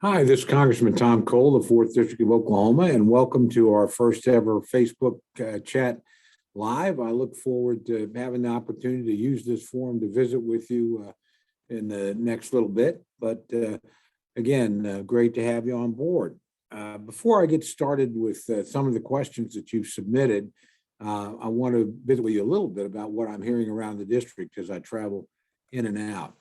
Hi, this is Congressman Tom Cole, the 4th District of Oklahoma, and welcome to our first ever Facebook chat live. I look forward to having the opportunity to use this forum to visit with you in the next little bit. But again, great to have you on board. Before I get started with some of the questions that you've submitted, I want to visit with you a little bit about what I'm hearing around the district as I travel in and out.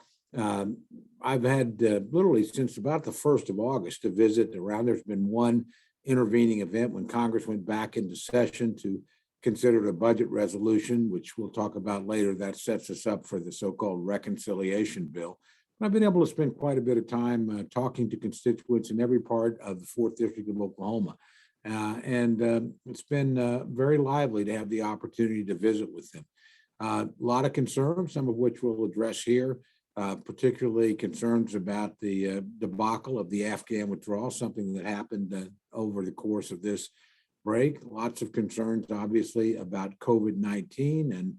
I've had literally since about the 1st of August to visit around. There's been one intervening event when Congress went back into session to consider a budget resolution, which we'll talk about later. That sets us up for the so-called reconciliation bill. I've been able to spend quite a bit of time talking to constituents in every part of the 4th District of Oklahoma. It's been very lively to have the opportunity to visit with them. A lot of concerns, some of which we'll address here. Particularly concerns about the debacle of the Afghan withdrawal, something that happened over the course of this break. Lots of concerns, obviously, about COVID-19 and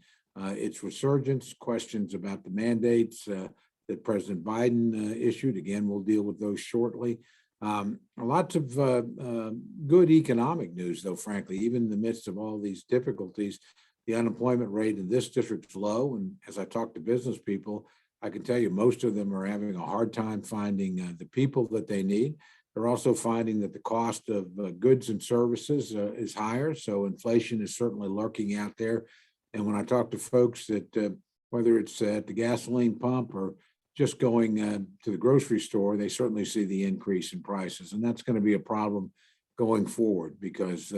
its resurgence, questions about the mandates that President Biden issued. Again, we'll deal with those shortly. Lots of good economic news, though, frankly, even in the midst of all these difficulties. The unemployment rate in this district is low. And as I talk to business people, I can tell you most of them are having a hard time finding the people that they need. They're also finding that the cost of goods and services is higher. So inflation is certainly lurking out there. And when I talk to folks that whether it's at the gasoline pump or just going to the grocery store, they certainly see the increase in prices. And that's going to be a problem going forward because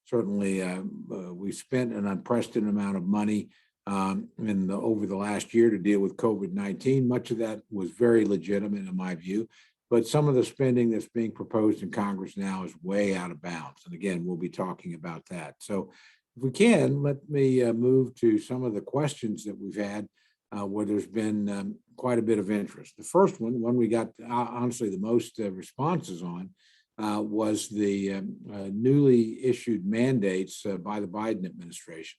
certainly we spent an unprecedented amount of money over the last year to deal with COVID-19. Much of that was very legitimate in my view, but some of the spending that's being proposed in Congress now is way out of bounds. And again, we'll be talking about that. So if we can, let me move to some of the questions that we've had where there's been quite a bit of interest. The first one we got honestly the most responses on was the newly issued mandates by the Biden administration.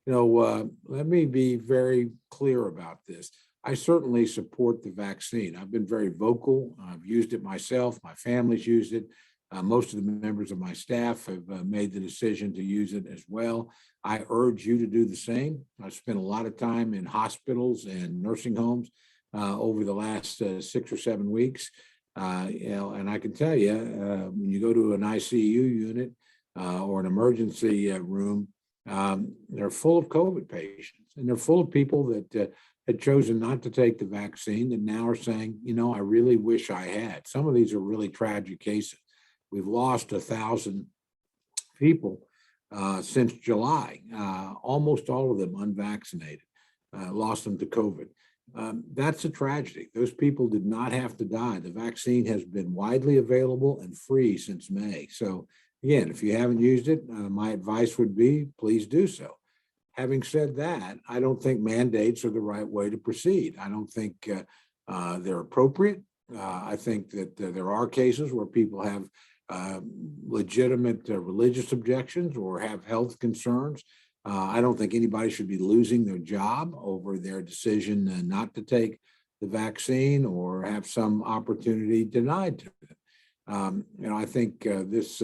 Let me be very clear about this. I certainly support the vaccine. I've been very vocal. I've used it myself. My family's used it. Most of the members of my staff have made the decision to use it as well. I urge you to do the same. I've spent a lot of time in hospitals and nursing homes over the last 6 or 7 weeks. And I can tell you, when you go to an ICU unit or an emergency room, they're full of COVID patients, and they're full of people that had chosen not to take the vaccine and now are saying, I really wish I had. Some of these are really tragic cases. We've lost 1,000 people since July, almost all of them unvaccinated, lost them to COVID. That's a tragedy. Those people did not have to die. The vaccine has been widely available and free since May. So again, if you haven't used it, my advice would be, please do so. Having said that, I don't think mandates are the right way to proceed. I don't think they're appropriate. I think that there are cases where people have legitimate religious objections or have health concerns. I don't think anybody should be losing their job over their decision not to take the vaccine or have some opportunity denied to them. I think this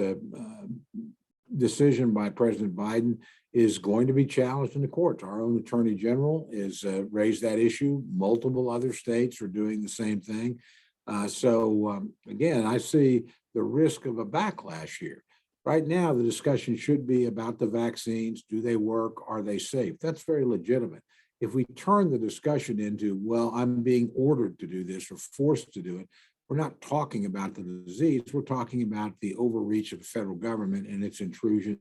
decision by President Biden is going to be challenged in the courts. Our own Attorney General has raised that issue. Multiple other states are doing the same thing. Again, I see the risk of a backlash here. Right now, the discussion should be about the vaccines. Do they work? Are they safe? That's very legitimate. If we turn the discussion into, well, I'm being ordered to do this or forced to do it, we're not talking about the disease. We're talking about the overreach of the federal government and its intrusion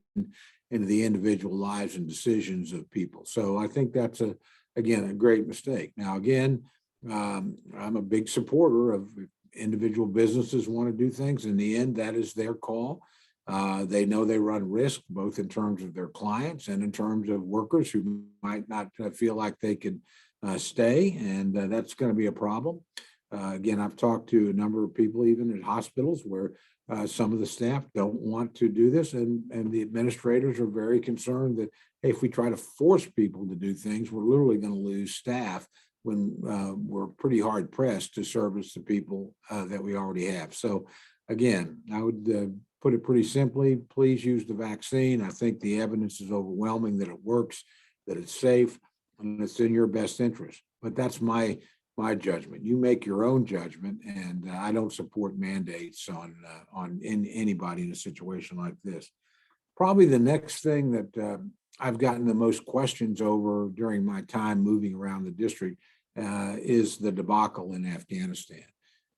into the individual lives and decisions of people. So I think that's, again, a great mistake. Now, again, I'm a big supporter of individual businesses want to do things. In the end, that is their call. They know they run risk, both in terms of their clients and in terms of workers who might not feel like they can stay, and that's going to be a problem. Again, I've talked to a number of people, even in hospitals, where some of the staff don't want to do this, and the administrators are very concerned that, hey, if we try to force people to do things, we're literally going to lose staff when we're pretty hard pressed to service the people that we already have. So again, I would put it pretty simply, please use the vaccine. I think the evidence is overwhelming that it works, that it's safe, and it's in your best interest. But that's my judgment. You make your own judgment, and I don't support mandates on anybody in a situation like this. Probably the next thing that I've gotten the most questions over during my time moving around the district is the debacle in Afghanistan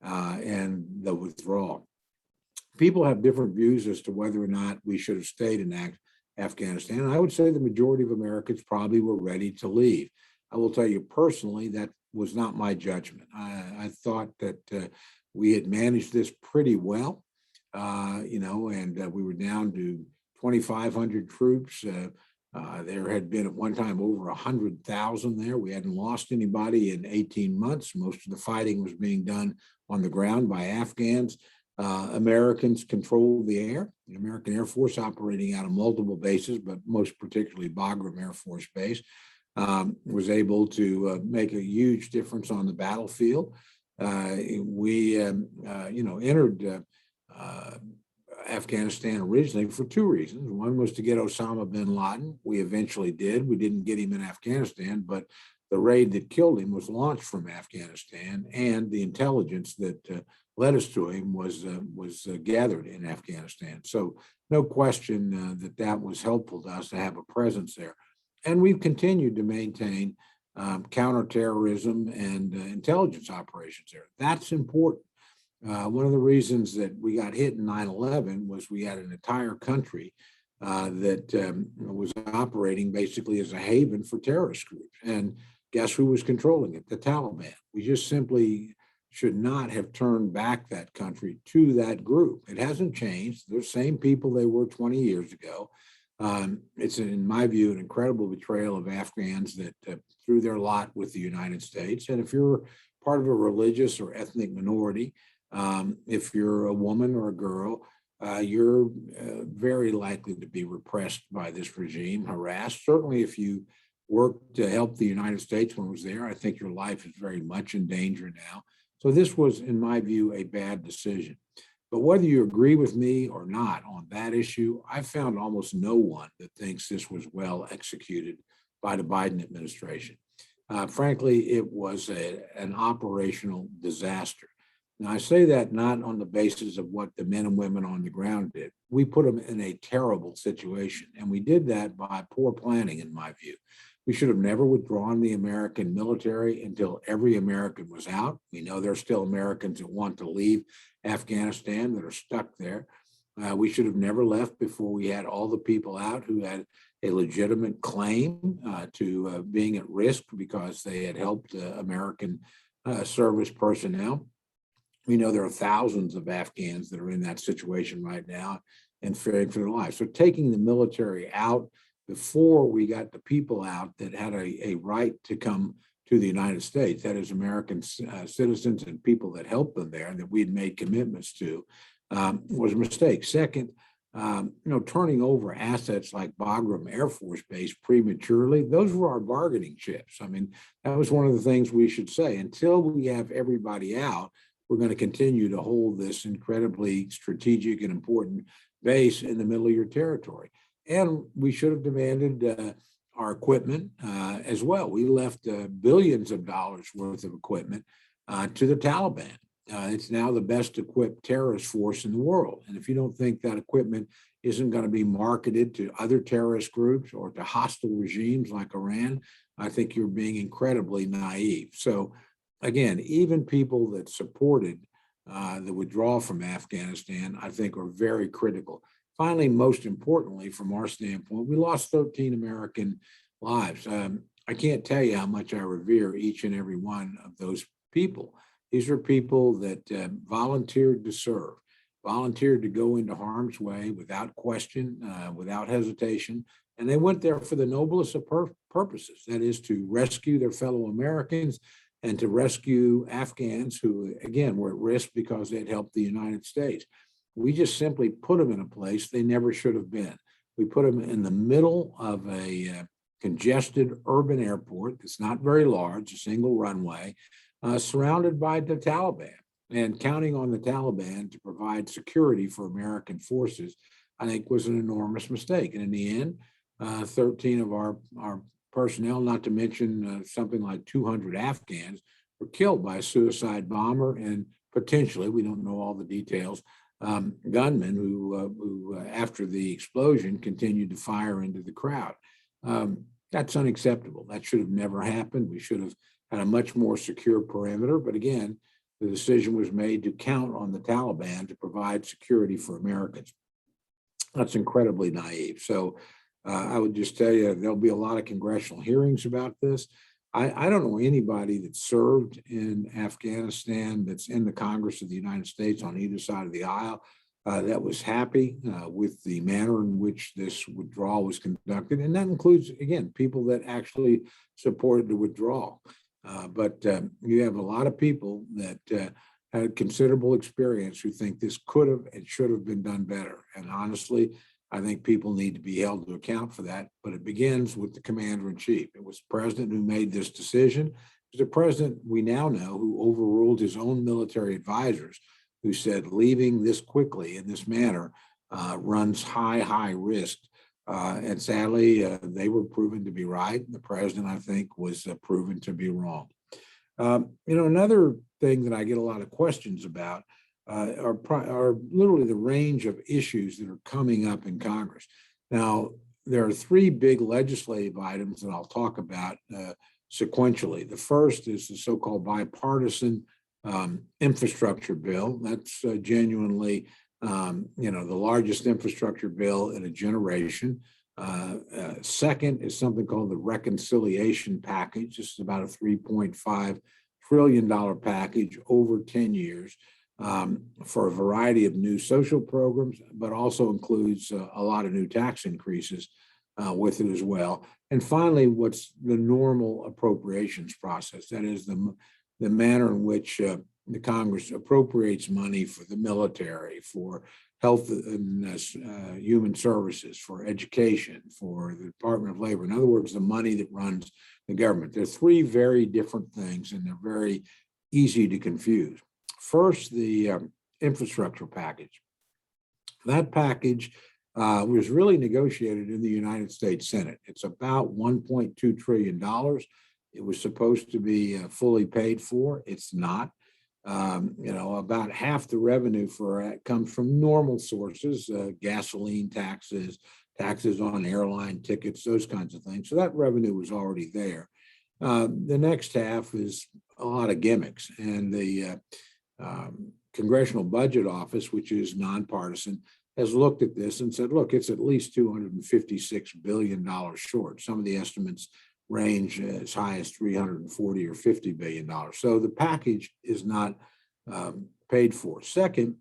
and the withdrawal. People have different views as to whether or not we should have stayed in Afghanistan. I would say the majority of Americans probably were ready to leave. I will tell you personally, that was not my judgment. I thought that we had managed this pretty well, and we were down to 2,500 troops. There had been at one time over 100,000 there. We hadn't lost anybody in 18 months. Most of the fighting was being done on the ground by Afghans. Americans controlled the air. The American Air Force operating out of multiple bases, but most particularly Bagram Air Force Base, was able to make a huge difference on the battlefield. We entered Afghanistan originally for two reasons. One was to get Osama bin Laden. We eventually did. We didn't get him in Afghanistan, but the raid that killed him was launched from Afghanistan, and the intelligence that led us to him was gathered in Afghanistan. So no question that was helpful to us to have a presence there. And we've continued to maintain counterterrorism and intelligence operations there. That's important. One of the reasons that we got hit in 9/11 was we had an entire country that was operating basically as a haven for terrorist groups. And guess who was controlling it? The Taliban. We just simply should not have turned back that country to that group. It hasn't changed. They're the same people they were 20 years ago. It's, in my view, an incredible betrayal of Afghans that threw their lot with the United States. And if you're part of a religious or ethnic minority, if you're a woman or a girl, you're very likely to be repressed by this regime, harassed. Certainly, if you worked to help the United States when it was there, I think your life is very much in danger now. So this was, in my view, a bad decision. But whether you agree with me or not on that issue, I found almost no one that thinks this was well executed by the Biden administration. Frankly, it was an operational disaster. Now, I say that not on the basis of what the men and women on the ground did. We put them in a terrible situation, and we did that by poor planning, in my view. We should have never withdrawn the American military until every American was out. We know there are still Americans that want to leave Afghanistan that are stuck there. We should have never left before we had all the people out who had a legitimate claim to being at risk because they had helped American service personnel. We know there are thousands of Afghans that are in that situation right now and fearing for their lives. So taking the military out before we got the people out that had a right to come to the United States, that is American citizens and people that helped them there and that we had made commitments to, was a mistake. Second, turning over assets like Bagram Air Force Base prematurely, those were our bargaining chips. I mean, that was one of the things we should say. Until we have everybody out, we're going to continue to hold this incredibly strategic and important base in the middle of your territory. And we should have demanded our equipment as well. We left billions of dollars worth of equipment to the Taliban. It's now the best equipped terrorist force in the world. And if you don't think that equipment isn't going to be marketed to other terrorist groups or to hostile regimes like Iran, I think you're being incredibly naive. So again, even people that supported the withdrawal from Afghanistan, I think are very critical. Finally, most importantly, from our standpoint, we lost 13 American lives. I can't tell you how much I revere each and every one of those people. These are people that volunteered to serve, volunteered to go into harm's way without question, without hesitation, and they went there for the noblest of purposes, that is to rescue their fellow Americans and to rescue Afghans who, again, were at risk because they'd helped the United States. We just simply put them in a place they never should have been. We put them in the middle of a congested urban airport that's not very large, a single runway, surrounded by the Taliban. And counting on the Taliban to provide security for American forces, I think, was an enormous mistake. And in the end, 13 of our personnel, not to mention something like 200 Afghans, were killed by a suicide bomber and potentially, we don't know all the details, gunmen who, after the explosion, continued to fire into the crowd. That's unacceptable. That should have never happened. We should have had a much more secure perimeter. But again, the decision was made to count on the Taliban to provide security for Americans. That's incredibly naive. So I would just tell you, there'll be a lot of congressional hearings about this. I don't know anybody that served in Afghanistan that's in the Congress of the United States on either side of the aisle that was happy with the manner in which this withdrawal was conducted. And that includes, again, people that actually supported the withdrawal. But you have a lot of people that had considerable experience who think this could have and should have been done better. And honestly, I think people need to be held to account for that. But it begins with the commander in chief. It was the president who made this decision. It was the president we now know who overruled his own military advisors, who said leaving this quickly in this manner runs high risk. And sadly, they were proven to be right. The president, I think, was proven to be wrong. Another thing that I get a lot of questions about are literally the range of issues that are coming up in Congress. Now, there are three big legislative items that I'll talk about sequentially. The first is the so-called bipartisan infrastructure bill. That's genuinely the largest infrastructure bill in a generation. Second is something called the reconciliation package. This is about a $3.5 trillion package over 10 years for a variety of new social programs, but also includes a lot of new tax increases with it as well. And finally, what's the normal appropriations process? That is the manner in which the Congress appropriates money for the military, for health and human services, for education, for the Department of Labor. In other words, the money that runs the government. They're three very different things, and they're very easy to confuse. First, the infrastructure package. That package was really negotiated in the United States Senate. It's about $1.2 trillion. It was supposed to be fully paid for. It's not. About half the revenue for it comes from normal sources, gasoline taxes, taxes on airline tickets, those kinds of things. So that revenue was already there. The next half is a lot of gimmicks. And the Congressional Budget Office, which is nonpartisan, has looked at this and said, look, it's at least $256 billion short. Some of the estimates range as high as $340 or $50 billion. So the package is not paid for. Second,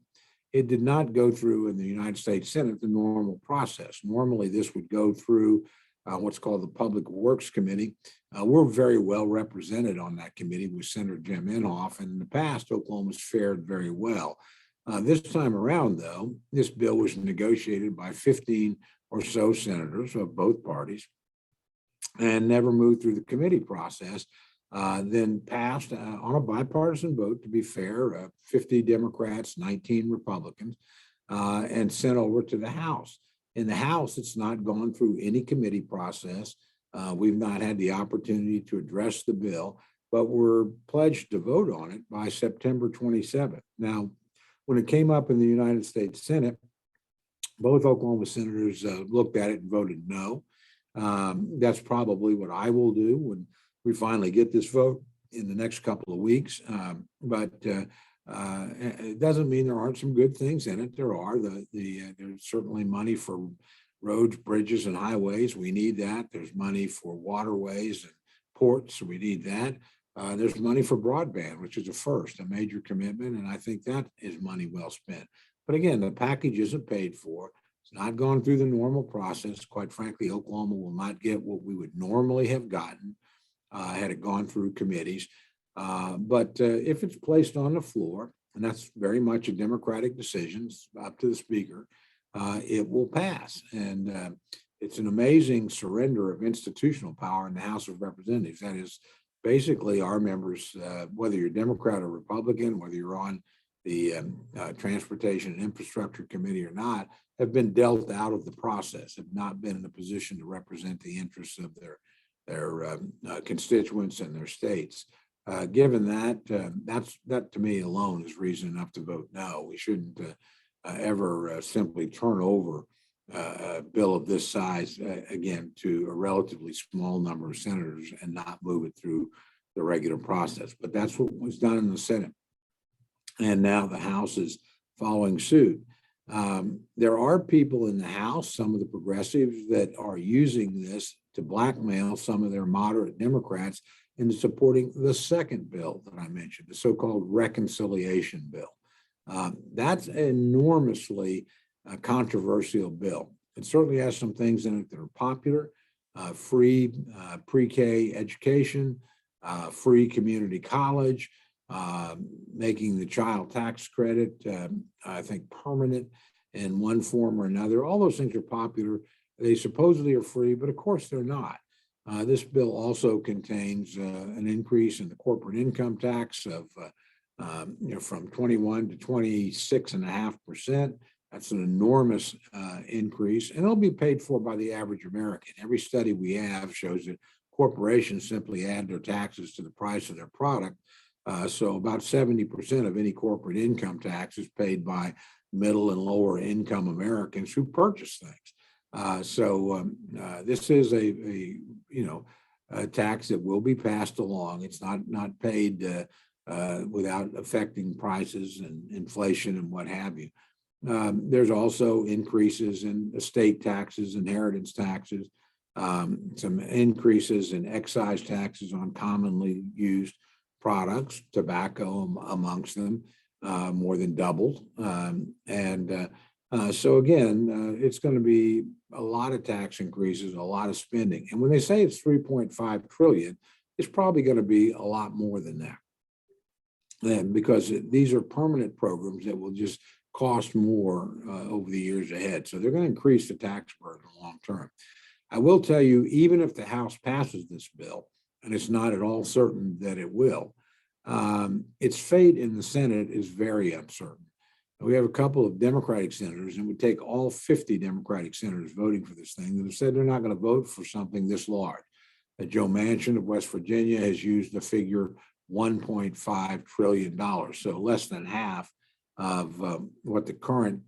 it did not go through in the United States Senate the normal process. Normally, this would go through what's called the Public Works Committee. We're very well represented on that committee with Senator Jim Inhofe, and in the past, Oklahoma's fared very well. This time around, though, this bill was negotiated by 15 or so senators of both parties and never moved through the committee process, then passed on a bipartisan vote, to be fair, 50 Democrats, 19 Republicans, and sent over to the House. In the House, it's not gone through any committee process. We've not had the opportunity to address the bill, but we're pledged to vote on it by September 27th. Now, when it came up in the United States Senate, both Oklahoma senators looked at it and voted no. That's probably what I will do when we finally get this vote in the next couple of weeks. But it doesn't mean there aren't some good things in it. There are. There's certainly money for roads, bridges, and highways. We need that. There's money for waterways and ports. So we need that. There's money for broadband, which is a first, a major commitment. And I think that is money well spent. But again, the package isn't paid for. It's not gone through the normal process. Quite frankly, Oklahoma will not get what we would normally have gotten had it gone through committees. But if it's placed on the floor, and that's very much a Democratic decision, it's up to the Speaker, it will pass. And it's an amazing surrender of institutional power in the House of Representatives. That is, basically our members, whether you're Democrat or Republican, whether you're on the Transportation and Infrastructure Committee or not, have been dealt out of the process, have not been in a position to represent the interests of their constituents and their states. Given that, that to me alone is reason enough to vote no. We shouldn't ever simply turn over a bill of this size again to a relatively small number of senators and not move it through the regular process. But that's what was done in the Senate, and now the House is following suit. There are people in the House, some of the progressives, that are using this to blackmail some of their moderate Democrats into supporting the second bill that I mentioned, the so-called reconciliation bill. That's an enormously controversial bill. It certainly has some things in it that are popular: free pre-K education, free community college, making the child tax credit, I think, permanent in one form or another. All those things are popular. They supposedly are free, but of course they're not. This bill also contains an increase in the corporate income tax of from 21 to 26.5%. That's an enormous increase, and it'll be paid for by the average American. Every study we have shows that corporations simply add their taxes to the price of their product. So about 70% of any corporate income tax is paid by middle and lower income Americans who purchase things. This is a tax that will be passed along. It's not paid without affecting prices and inflation and what have you. There's also increases in estate taxes, inheritance taxes, some increases in excise taxes on commonly used products, tobacco amongst them, more than doubled. So again, it's going to be a lot of tax increases, a lot of spending. And when they say it's 3.5 trillion, it's probably going to be a lot more than that. And because these are permanent programs that will just cost more over the years ahead. So they're going to increase the tax burden long term. I will tell you, even if the House passes this bill, and it's not at all certain that it will, its fate in the Senate is very uncertain. We have a couple of Democratic senators, and we take all 50 Democratic senators voting for this thing, that have said they're not going to vote for something this large. Joe Manchin of West Virginia has used the figure $1.5 trillion, so less than half of what the current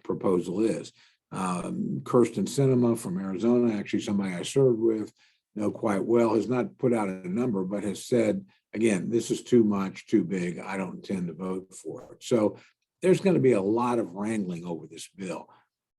proposal is. Kirsten Sinema from Arizona, actually somebody I served with, know quite well, has not put out a number, but has said, again, this is too much, too big. I don't intend to vote for it. So there's going to be a lot of wrangling over this bill.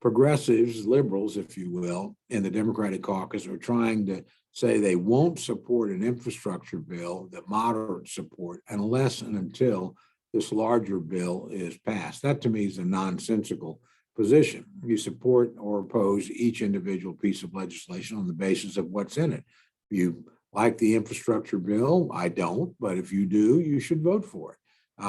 Progressives, liberals, if you will, in the Democratic caucus are trying to say they won't support an infrastructure bill that moderates support unless and until this larger bill is passed. That to me is a nonsensical position. You support or oppose each individual piece of legislation on the basis of what's in it. If you like the infrastructure bill, I don't, but if you do, you should vote for it.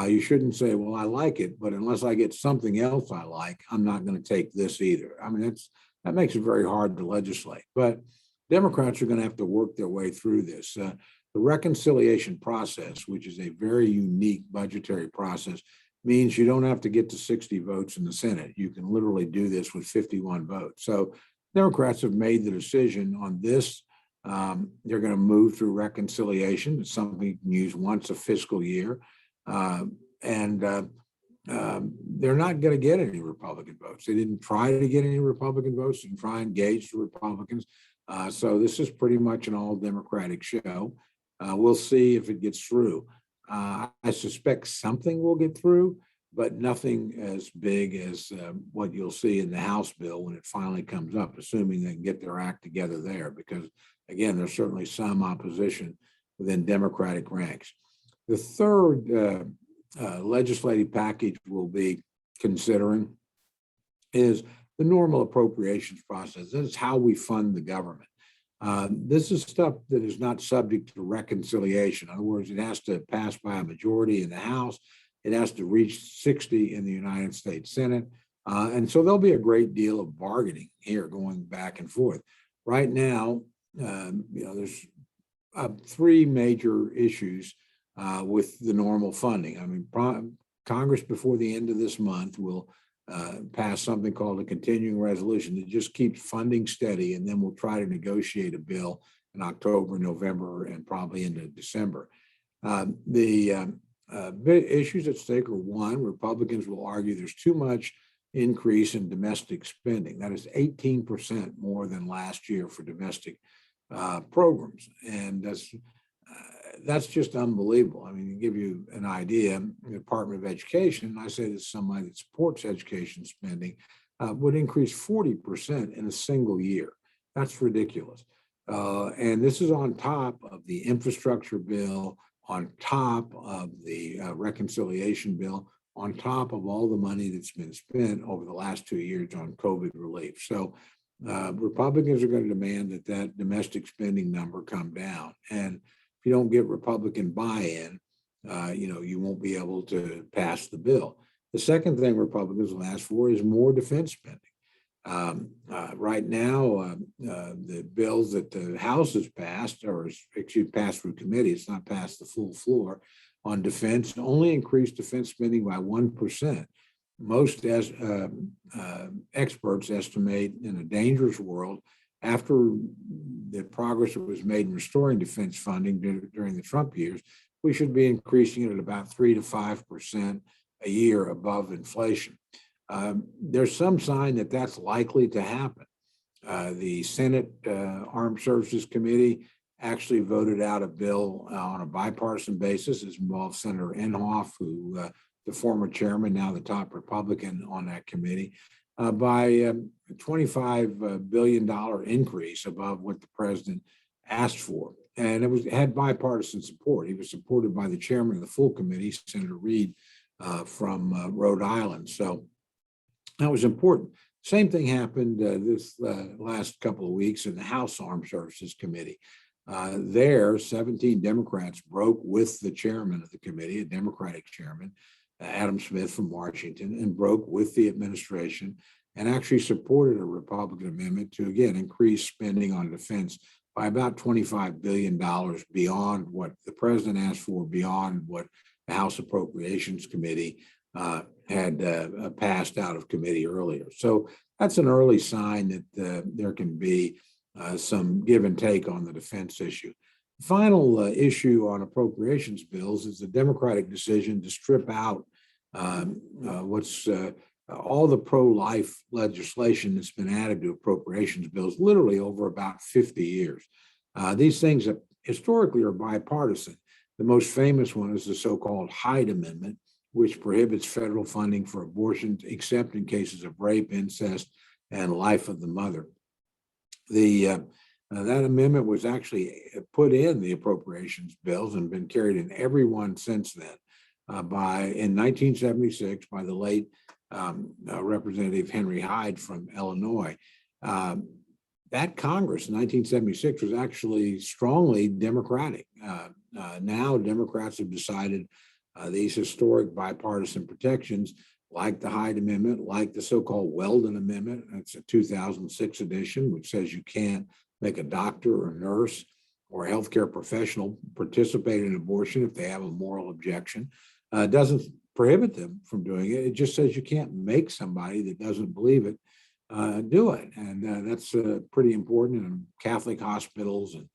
You shouldn't say, well, I like it, but unless I get something else I like, I'm not going to take this either. I mean, that makes it very hard to legislate. But Democrats are going to have to work their way through this. The reconciliation process, which is a very unique budgetary process, means you don't have to get to 60 votes in the Senate. You can literally do this with 51 votes. So Democrats have made the decision on this. They're going to move through reconciliation. It's something you can use once a fiscal year. They're not going to get any Republican votes. They didn't try to get any Republican votes, didn't try and engage the Republicans. So this is pretty much an all Democratic show. We'll see if it gets through. I suspect something will get through, but nothing as big as what you'll see in the House bill when it finally comes up, assuming they can get their act together there, because again, there's certainly some opposition within Democratic ranks. The third legislative package we'll be considering is the normal appropriations process. This is how we fund the government. This is stuff that is not subject to reconciliation. In other words, it has to pass by a majority in the House. It has to reach 60 in the United States Senate. And so there'll be a great deal of bargaining here going back and forth. Right now, there's three major issues with the normal funding. I mean, Congress before the end of this month will pass something called a continuing resolution that just keeps funding steady, and then we'll try to negotiate a bill in October, November, and probably into December. The issues at stake are: one, Republicans will argue there's too much increase in domestic spending. That is 18% more than last year for domestic programs, and that's just unbelievable. I mean, to give you an idea, the Department of Education, I say this is somebody that supports education spending, would increase 40% in a single year. That's ridiculous. And this is on top of the infrastructure bill, on top of the reconciliation bill, on top of all the money that's been spent over the last 2 years on COVID relief. So Republicans are going to demand that domestic spending number come down. And if you don't get Republican buy-in, you won't be able to pass the bill. The second thing Republicans will ask for is more defense spending. Right now, the bills that the House has passed, passed through committee, it's not passed the full floor, on defense, only increased defense spending by 1%. Most experts estimate in a dangerous world, after the progress that was made in restoring defense funding during the Trump years, we should be increasing it at about 3 to 5% a year above inflation. There's some sign that that's likely to happen. The Senate Armed Services Committee actually voted out a bill on a bipartisan basis. It involved Senator Inhofe, who the former chairman, now the top Republican on that committee, by a $25 billion increase above what the president asked for. And it had bipartisan support. He was supported by the chairman of the full committee, Senator Reid from Rhode Island. So that was important. Same thing happened this last couple of weeks in the House Armed Services Committee. There, 17 Democrats broke with the chairman of the committee, a Democratic chairman, Adam Smith from Washington, and broke with the administration and actually supported a Republican amendment to, again, increase spending on defense by about $25 billion beyond what the president asked for, beyond what the House Appropriations Committee had passed out of committee earlier. So that's an early sign that there can be some give and take on the defense issue. The final issue on appropriations bills is the Democratic decision to strip out all the pro-life legislation that's been added to appropriations bills literally over about 50 years. These things that historically are bipartisan. The most famous one is the so-called Hyde Amendment, which prohibits federal funding for abortions except in cases of rape, incest, and life of the mother. That amendment was actually put in the appropriations bills and been carried in every one since then. In 1976 by the late Representative Henry Hyde from Illinois. That Congress in 1976 was actually strongly Democratic. Now Democrats have decided these historic bipartisan protections, like the Hyde Amendment, like the so-called Weldon Amendment, it's a 2006 edition, which says you can't make a doctor or nurse or a healthcare professional participate in abortion if they have a moral objection. Doesn't prohibit them from doing it. It just says you can't make somebody that doesn't believe it do it. And that's pretty important in Catholic hospitals and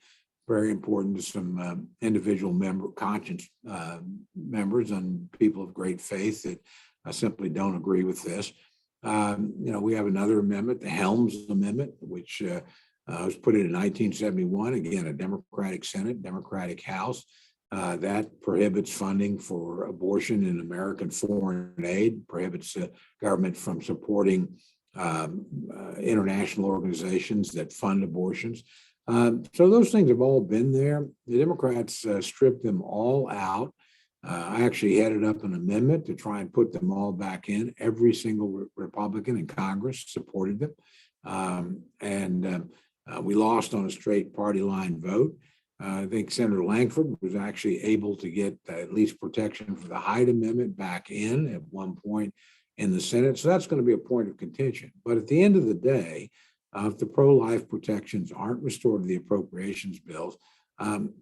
very important to some individual conscience members and people of great faith that simply don't agree with this. We have another amendment, the Helms Amendment, which was put in 1971. Again, a Democratic Senate, Democratic House. That prohibits funding for abortion in American foreign aid, prohibits the government from supporting international organizations that fund abortions. So those things have all been there. The Democrats stripped them all out. I actually headed up an amendment to try and put them all back in. Every single Republican in Congress supported them. We lost on a straight party line vote. I think Senator Langford was actually able to get at least protection for the Hyde Amendment back in at one point in the Senate. So that's going to be a point of contention. But at the end of the day, if the pro-life protections aren't restored to the appropriations bills,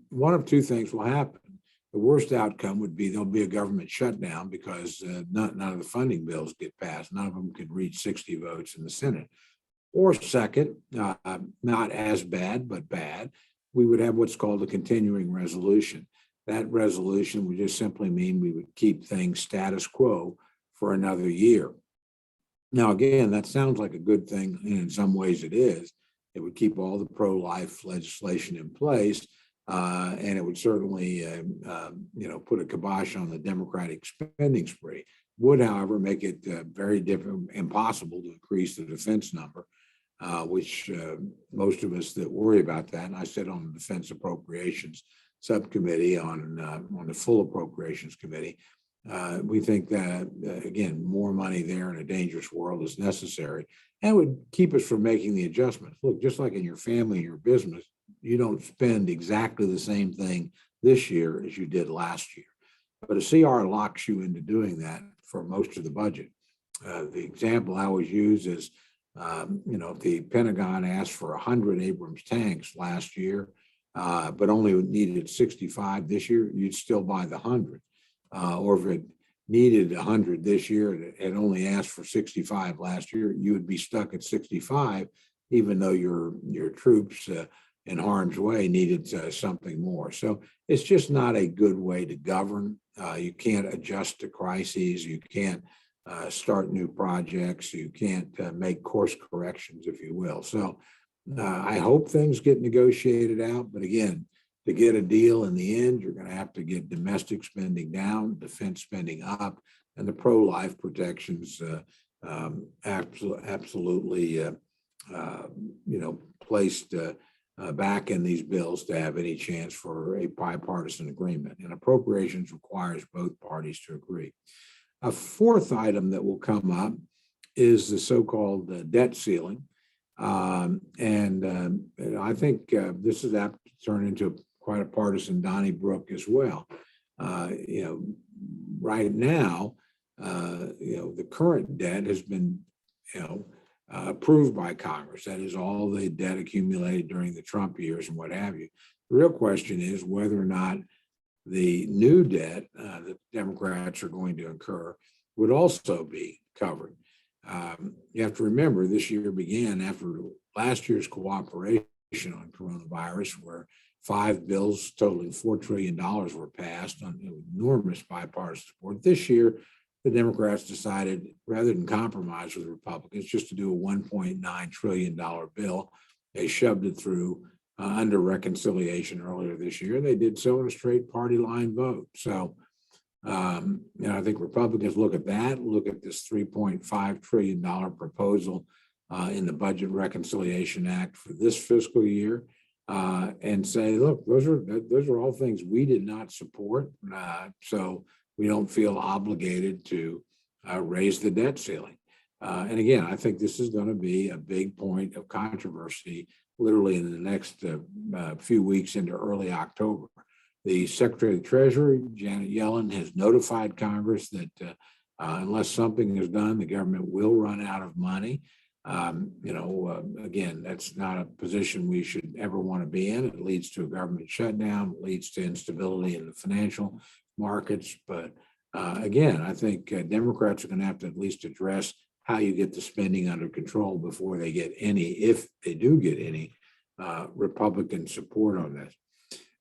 one of two things will happen. The worst outcome would be there'll be a government shutdown because none of the funding bills get passed. None of them could reach 60 votes in the Senate. Or second, not as bad, but bad, we would have what's called a continuing resolution. That resolution would just simply mean we would keep things status quo for another year. Now, again, that sounds like a good thing, and in some ways it is. It would keep all the pro-life legislation in place, and it would certainly, put a kibosh on the Democratic spending spree. Would, however, make it very impossible to increase the defense number, which most of us that worry about that, and I sit on the Defense Appropriations Subcommittee on the full Appropriations Committee. We think that, again, more money there in a dangerous world is necessary and would keep us from making the adjustments. Look, just like in your family, your business, you don't spend exactly the same thing this year as you did last year. But a CR locks you into doing that for most of the budget. The example I always use is, if the Pentagon asked for 100 Abrams tanks last year, but only needed 65 this year, you'd still buy the 100. Or if it needed 100 this year and only asked for 65 last year, you would be stuck at 65, even though your troops in harm's way needed something more. So it's just not a good way to govern. You can't adjust to crises. You can't start new projects. You can't make course corrections, if you will. So I hope things get negotiated out. But again, to get a deal in the end, you're going to have to get domestic spending down, defense spending up, and the pro-life protections absolutely placed back in these bills to have any chance for a bipartisan agreement. And appropriations requires both parties to agree. A fourth item that will come up is the so-called debt ceiling. And I think this is apt to turn into quite a partisan Donnybrook as well. Right now, the current debt has been, approved by Congress. That is all the debt accumulated during the Trump years and what have you. The real question is whether or not the new debt that Democrats are going to incur would also be covered. You have to remember this year began after last year's cooperation on coronavirus, where 5 bills totaling $4 trillion were passed on enormous bipartisan support. This year, the Democrats decided, rather than compromise with the Republicans, just to do a $1.9 trillion bill. They shoved it through under reconciliation earlier this year. They did so in a straight party line vote. So, I think Republicans look at that, look at this $3.5 trillion proposal in the Budget Reconciliation Act for this fiscal year, and say, look, those are all things we did not support. So we don't feel obligated to raise the debt ceiling. And again, I think this is going to be a big point of controversy literally in the next few weeks into early October. The Secretary of the Treasury, Janet Yellen, has notified Congress that unless something is done, the government will run out of money. Again, that's not a position we should ever want to be in. It leads to a government shutdown, it leads to instability in the financial markets. But again, I think Democrats are going to have to at least address how you get the spending under control before they get any, if they do get any, Republican support on this.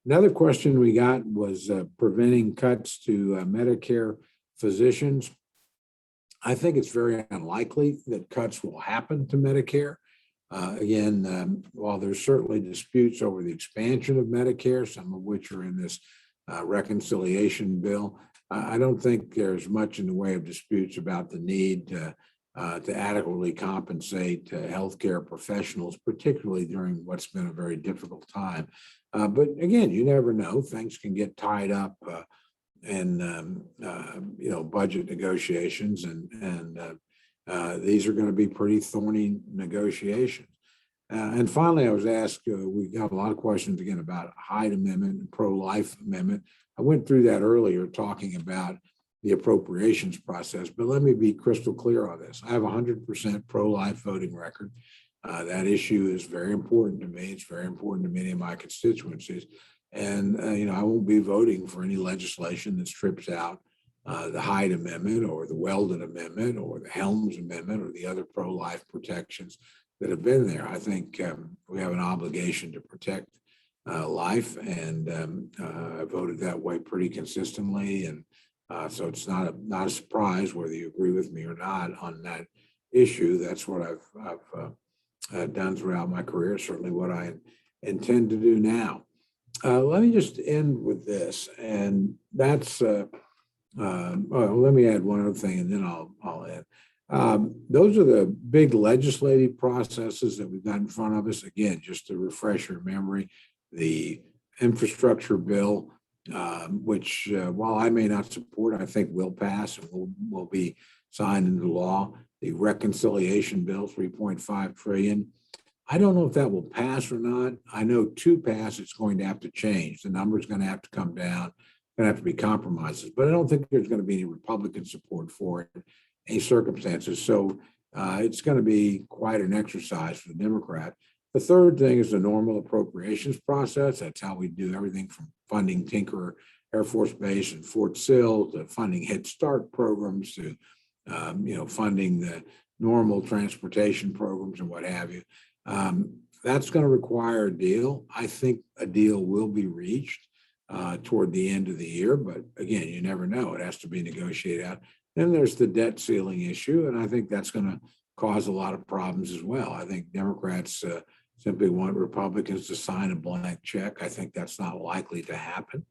Another question we got was preventing cuts to Medicare physicians. I think it's very unlikely that cuts will happen to Medicare. While there's certainly disputes over the expansion of Medicare, some of which are in this reconciliation bill, I don't think there's much in the way of disputes about the need to adequately compensate healthcare professionals, particularly during what's been a very difficult time. But again, you never know; things can get tied up in budget negotiations, and these are going to be pretty thorny negotiations. And finally, I was asked, we got a lot of questions again about Hyde Amendment and pro-life amendment. I went through that earlier, talking about the appropriations process. But let me be crystal clear on this. I have a 100% pro-life voting record. That issue is very important to me. It's very important to many of my constituencies. And, I won't be voting for any legislation that strips out the Hyde Amendment or the Weldon Amendment or the Helms Amendment or the other pro-life protections that have been there. I think we have an obligation to protect life, and I voted that way pretty consistently. And so it's not a surprise whether you agree with me or not on that issue. That's what I've done throughout my career, certainly what I intend to do now. Let me just end with this, and that's, let me add one other thing, and then I'll add. Those are the big legislative processes that we've got in front of us. Again, just to refresh your memory, the infrastructure bill, which while I may not support, I think will pass and will be signed into law. The reconciliation bill, 3.5 trillion. I don't know if that will pass or not. I know to pass, it's going to have to change. The number is going to have to come down. Going to have to be compromises, but I don't think there's going to be any Republican support for it in any circumstances. So it's going to be quite an exercise for the Democrat. The third thing is the normal appropriations process. That's how we do everything from funding Tinker Air Force Base and Fort Sill to funding Head Start programs to funding the normal transportation programs and what have you. That's going to require a deal. I think a deal will be reached toward the end of the year, but again, you never know. It has to be negotiated out. Then there's the debt ceiling issue, and I think that's going to cause a lot of problems as well. I think Democrats simply want Republicans to sign a blank check. I think that's not likely to happen,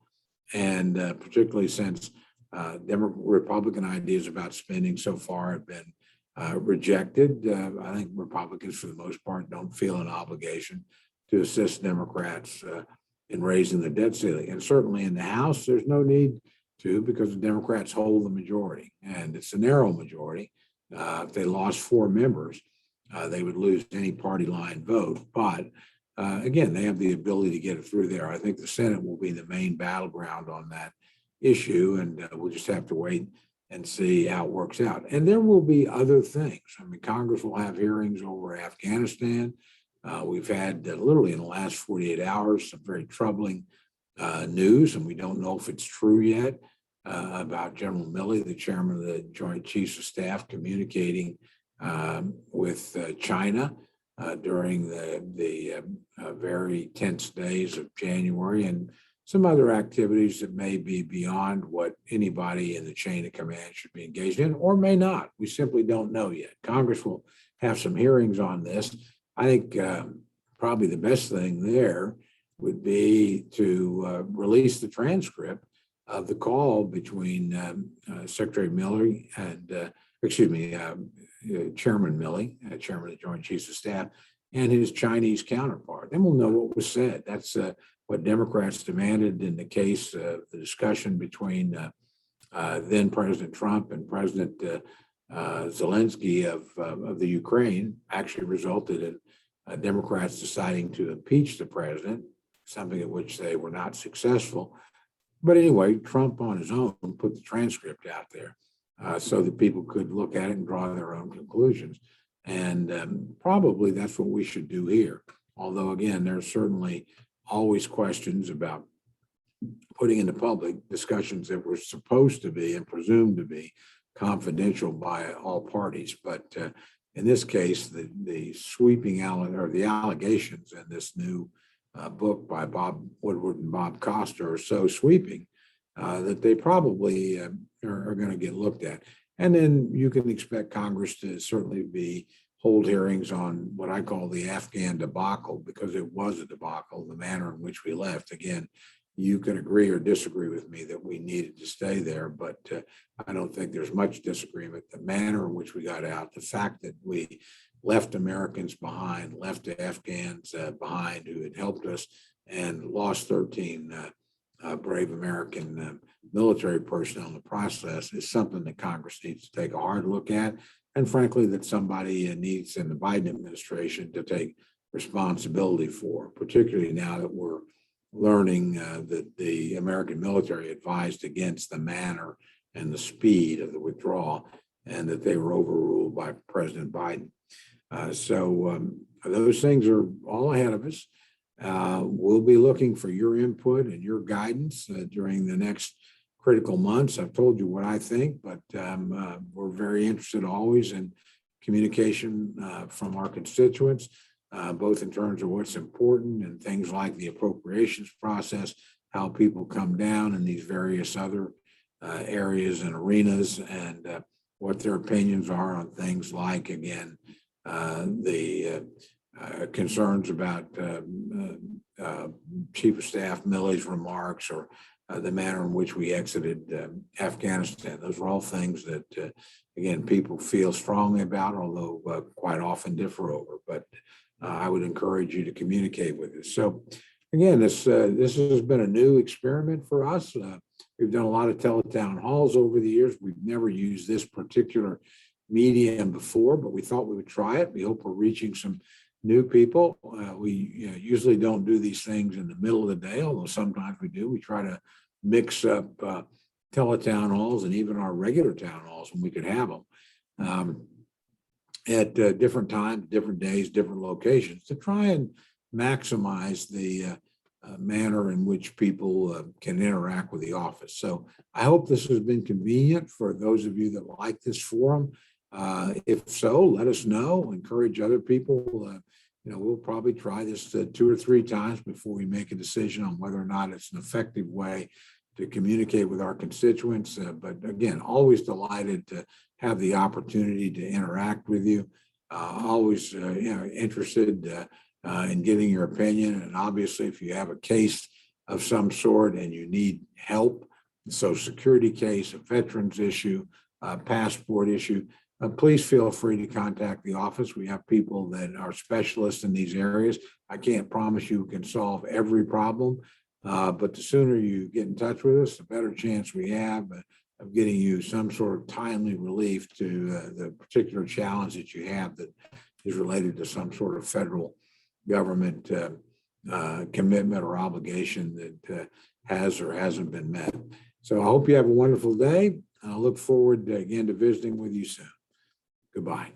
and particularly since Republican ideas about spending so far have been rejected. I think Republicans, for the most part, don't feel an obligation to assist Democrats in raising the debt ceiling. And certainly in the House, there's no need to, because the Democrats hold the majority, and it's a narrow majority. If they lost 4 members, they would lose any party line vote. But again, they have the ability to get it through there. I think the Senate will be the main battleground on that issue, and we'll just have to wait and see how it works out. And there will be other things. I mean, Congress will have hearings over Afghanistan. We've had literally in the last 48 hours some very troubling news, and we don't know if it's true yet, about General Milley, the chairman of the Joint Chiefs of Staff, communicating with China during the very tense days of January, and some other activities that may be beyond what anybody in the chain of command should be engaged in, or may not. We simply don't know yet. Congress will have some hearings on this. I think probably the best thing there would be to release the transcript of the call between Secretary Milley and, Chairman Milley, Chairman of the Joint Chiefs of Staff, and his Chinese counterpart. Then we'll know what was said. That's what Democrats demanded in the case of the discussion between then President Trump and President Zelensky of the Ukraine. Actually resulted in Democrats deciding to impeach the president, something at which they were not successful. But anyway, Trump on his own put the transcript out there so that people could look at it and draw their own conclusions. And probably that's what we should do here. Although, again, there's certainly always questions about putting into public discussions that were supposed to be and presumed to be confidential by all parties. But in this case, the sweeping the allegations in this new book by Bob Woodward and Bob Costa are so sweeping that they probably are going to get looked at. And then you can expect Congress to certainly hold hearings on what I call the Afghan debacle, because it was a debacle, the manner in which we left. Again, you can agree or disagree with me that we needed to stay there, but I don't think there's much disagreement. The manner in which we got out, the fact that we left Americans behind, left the Afghans behind who had helped us, and lost 13 brave American military personnel in the process, is something that Congress needs to take a hard look at. And frankly, that somebody needs in the Biden administration to take responsibility for, particularly now that we're learning that the American military advised against the manner and the speed of the withdrawal, and that they were overruled by President Biden. Those things are all ahead of us. We'll be looking for your input and your guidance during the next critical months. I've told you what I think, but we're very interested always in communication from our constituents, both in terms of what's important and things like the appropriations process, how people come down in these various other areas and arenas, and what their opinions are on things like, again, the concerns about Chief of Staff Milley's remarks, or the manner in which we exited Afghanistan. Those are all things that, again, people feel strongly about, although quite often differ over. But I would encourage you to communicate with us. So, again, this has been a new experiment for us. We've done a lot of teletown halls over the years. We've never used this particular medium before, but we thought we would try it. We hope we're reaching some new people. We usually don't do these things in the middle of the day, although sometimes we do. We try to mix up teletown halls and even our regular town halls when we could have them at different times, different days, different locations, to try and maximize the manner in which people can interact with the office. So I hope this has been convenient for those of you that like this forum. If so, let us know. Encourage other people. We'll probably try this 2 or 3 times before we make a decision on whether or not it's an effective way to communicate with our constituents. But again, always delighted to have the opportunity to interact with you. Always interested in getting your opinion. And obviously, if you have a case of some sort and you need help, a Social Security case, a veterans issue, a passport issue, please feel free to contact the office. We have people that are specialists in these areas. I can't promise you can solve every problem, but the sooner you get in touch with us, the better chance we have of getting you some sort of timely relief to the particular challenge that you have that is related to some sort of federal government commitment or obligation that has or hasn't been met. So I hope you have a wonderful day. I look forward again to visiting with you soon. Goodbye.